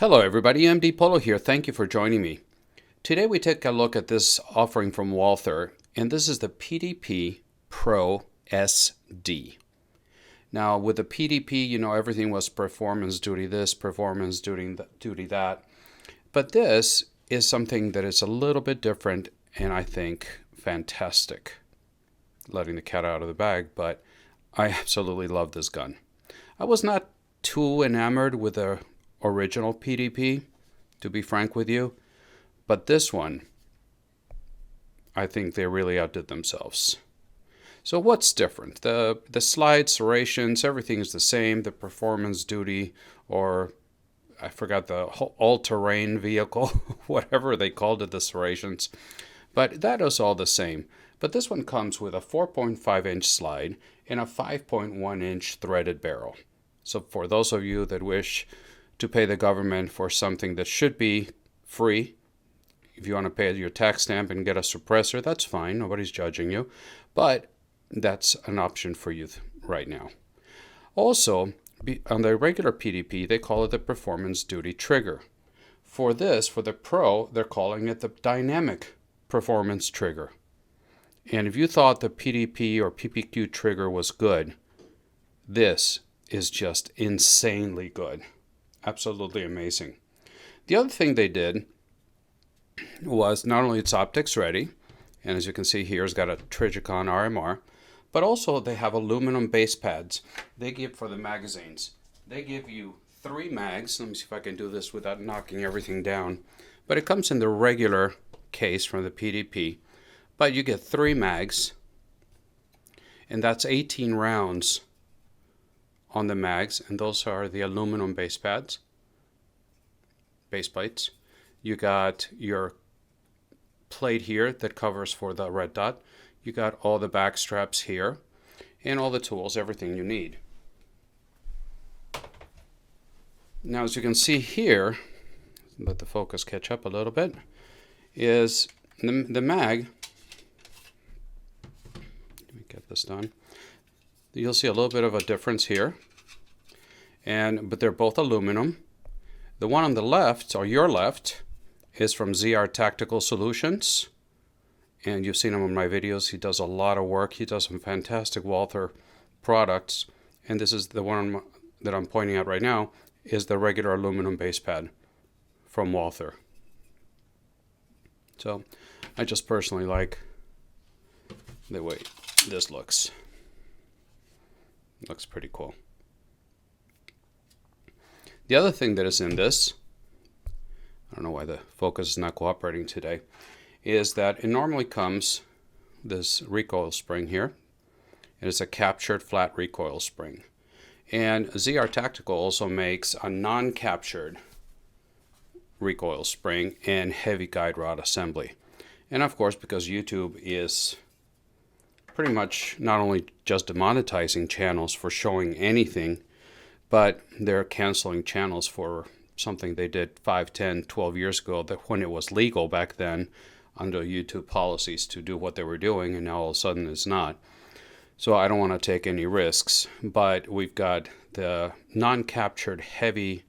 Hello everybody, MDpolo here. Thank you for joining me. Today we take a look at this offering from Walther, and this is the PDP Pro SD. Now with the PDP, you know, everything was performance duty this, performance duty that. But this is something that is a little bit different and I think fantastic. Letting the cat out of the bag, but I absolutely love this gun. I was not too enamored with the original PDP, to be frank with you, but this one, I think they really outdid themselves. So what's different? The slides, serrations, everything is the same. The performance duty, or I forgot the all-terrain vehicle, whatever they called it, the serrations, but that is all the same. But this one comes with a 4.5-inch slide and a 5.1-inch threaded barrel. So for those of you that wish to pay the government for something that should be free, if you want to pay your tax stamp and get a suppressor, that's fine. Nobody's judging you. But that's an option for you right now. Also, on the regular PDP, they call it the performance duty trigger. For this, for the Pro, they're calling it the dynamic performance trigger. And if you thought the PDP or PPQ trigger was good, this is just insanely good. Absolutely amazing. The other thing they did was not only it's optics ready, and as you can see here, it's got a Trigicon RMR, but also they have aluminum base pads. They give for the magazines. They give you 3 mags. Let me see if I can do this without knocking everything down. But it comes in the regular case from the PDP, but you get 3 mags, and that's 18 rounds on the mags, and those are the aluminum base pads, base plates. You got your plate here that covers for the red dot. You got all the back straps here and all the tools, everything you need. Now as you can see here, let the focus catch up a little bit, is the mag. Let me get this done. You'll see a little bit of a difference here, but they're both aluminum. The one on the left, or your left, is from ZR Tactical Solutions, and you've seen him in my videos. He does a lot of work. He does some fantastic Walther products, and this is the one that I'm pointing out right now, is the regular aluminum base pad from Walther. So I just personally like the way this looks. Looks pretty cool. The other thing that is in this, I don't know why the focus is not cooperating today, is that it normally comes this recoil spring here. It is a captured flat recoil spring. And ZR Tactical also makes a non-captured recoil spring and heavy guide rod assembly. And of course, because YouTube is pretty much not only just demonetizing channels for showing anything, but they're canceling channels for something they did 5, 10, 12 years ago, that when it was legal back then under YouTube policies to do what they were doing, and now all of a sudden it's not. So I don't want to take any risks, but we've got the non-captured heavy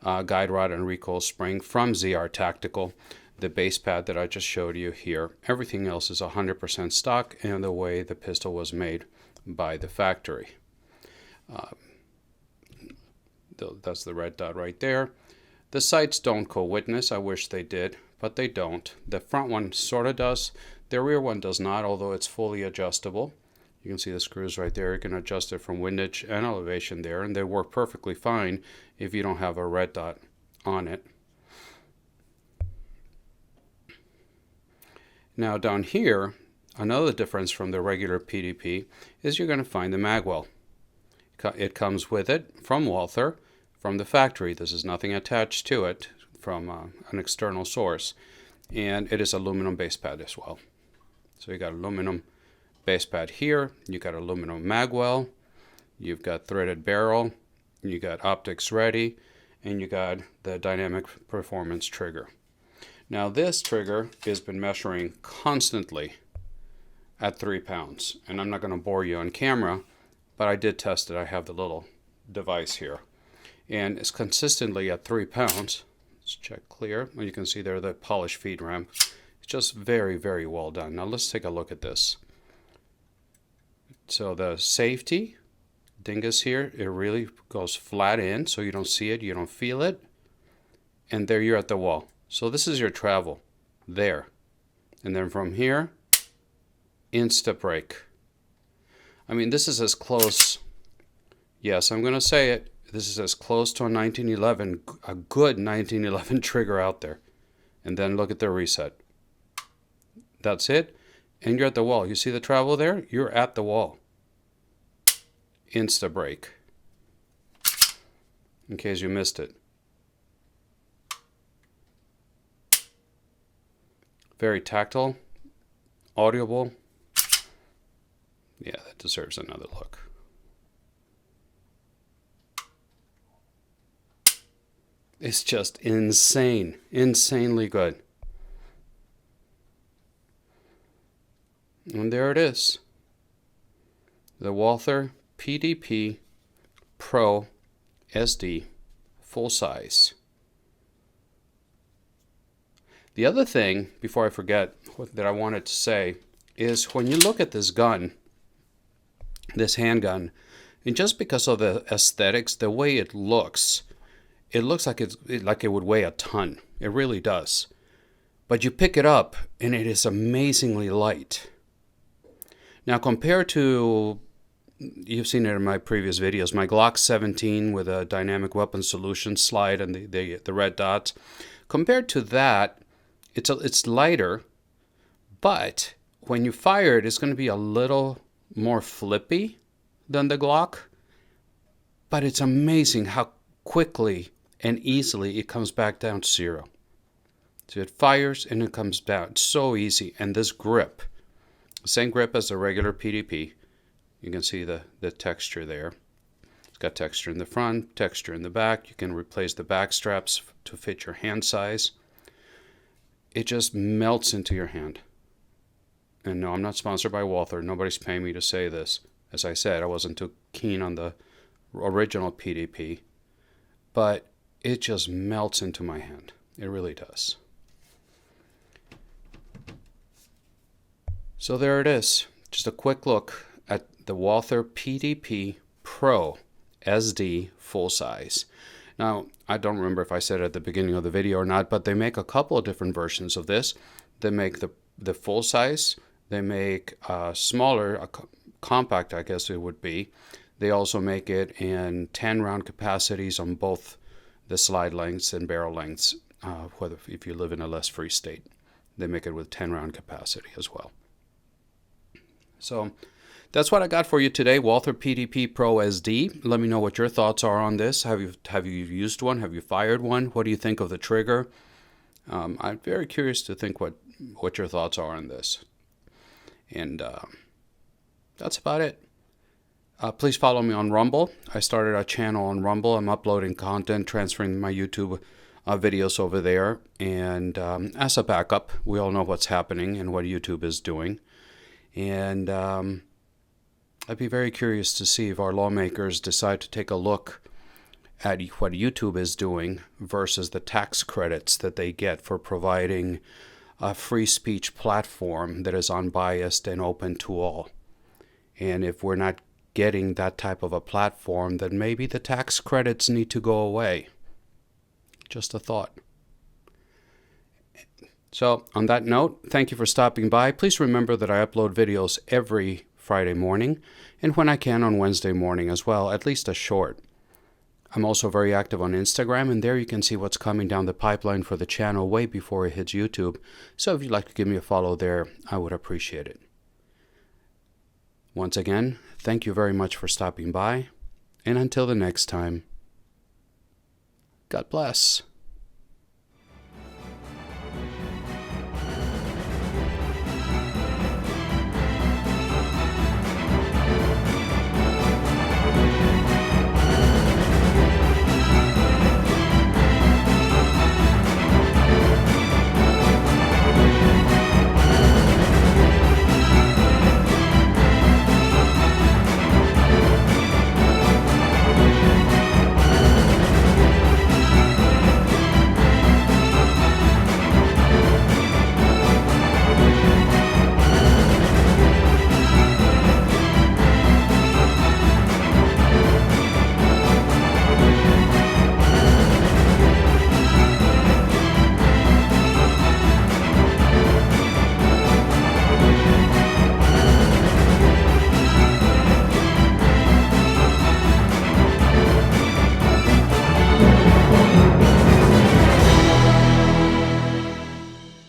guide rod and recoil spring from ZR Tactical, the base pad that I just showed you here. Everything else is 100% stock and the way the pistol was made by the factory. That's the red dot right there. The sights don't co-witness. I wish they did, but they don't. The front one sort of does. The rear one does not, although it's fully adjustable. You can see the screws right there. You can adjust it from windage and elevation there, and they work perfectly fine if you don't have a red dot on it. Now down here, another difference from the regular PDP is you're going to find the magwell. It comes with it from Walther, from the factory. This is nothing attached to it from an external source. And it is aluminum base pad as well. So you got aluminum base pad here, you got aluminum magwell, you've got threaded barrel, you got optics ready, and you got the dynamic performance trigger. Now this trigger has been measuring constantly at 3 pounds, and I'm not going to bore you on camera, but I did test it. I have the little device here, and it's consistently at 3 pounds. Let's check clear. Well, you can see there the polished feed ramp. It's just very, very well done. Now let's take a look at this. So the safety dingus here, it really goes flat in, so you don't see it, you don't feel it, and there you're at the wall. So this is your travel there, and then from here, insta brake. I mean, this is as close, yes, I'm gonna say it, this is as close to a 1911, a good 1911 trigger out there. And then look at the reset. That's it, and you're at the wall. You see the travel there? You're at the wall. Insta brake, in case you missed it. Very tactile, audible. Yeah, that deserves another look. It's just insane, insanely good. And there it is. The Walther PDP Pro SD full size. The other thing, before I forget, that I wanted to say is when you look at this gun, this handgun, and just because of the aesthetics, the way it looks like it would weigh a ton. It really does. But you pick it up and it is amazingly light. Now compared to, you've seen it in my previous videos, my Glock 17 with a dynamic weapon solution slide and the red dots. Compared to that, it's lighter, but when you fire it, it's going to be a little more flippy than the Glock. But it's amazing how quickly and easily it comes back down to zero. So it fires and it comes down. It's so easy. And this grip, same grip as the regular PDP. You can see the texture there. It's got texture in the front, texture in the back. You can replace the back straps to fit your hand size. It just melts into your hand. And no, I'm not sponsored by Walther. Nobody's paying me to say this. As I said, I wasn't too keen on the original PDP. But it just melts into my hand. It really does. So there it is. Just a quick look at the Walther PDP Pro SD full size. Now, I don't remember if I said it at the beginning of the video or not, but they make a couple of different versions of this. They make the full size. They make a smaller, a compact, I guess it would be. They also make it in 10 round capacities on both the slide lengths and barrel lengths, whether if you live in a less free state. They make it with 10 round capacity as well. So that's what I got for you today, Walther PDP Pro SD. Let me know what your thoughts are on this. Have you used one? Have you fired one? What do you think of the trigger? I'm very curious to think what your thoughts are on this. And that's about it. Please follow me on Rumble. I started a channel on Rumble. I'm uploading content, transferring my YouTube videos over there. And as a backup, we all know what's happening and what YouTube is doing. And I'd be very curious to see if our lawmakers decide to take a look at what YouTube is doing versus the tax credits that they get for providing a free speech platform that is unbiased and open to all. And if we're not getting that type of a platform, then maybe the tax credits need to go away. Just a thought. So on that note, thank you for stopping by. Please remember that I upload videos every Friday morning and when I can on Wednesday morning as well, at least a short. I'm also very active on Instagram, and there you can see what's coming down the pipeline for the channel way before it hits YouTube. So if you'd like to give me a follow there, I would appreciate it. Once again, thank you very much for stopping by, and until the next time, God bless.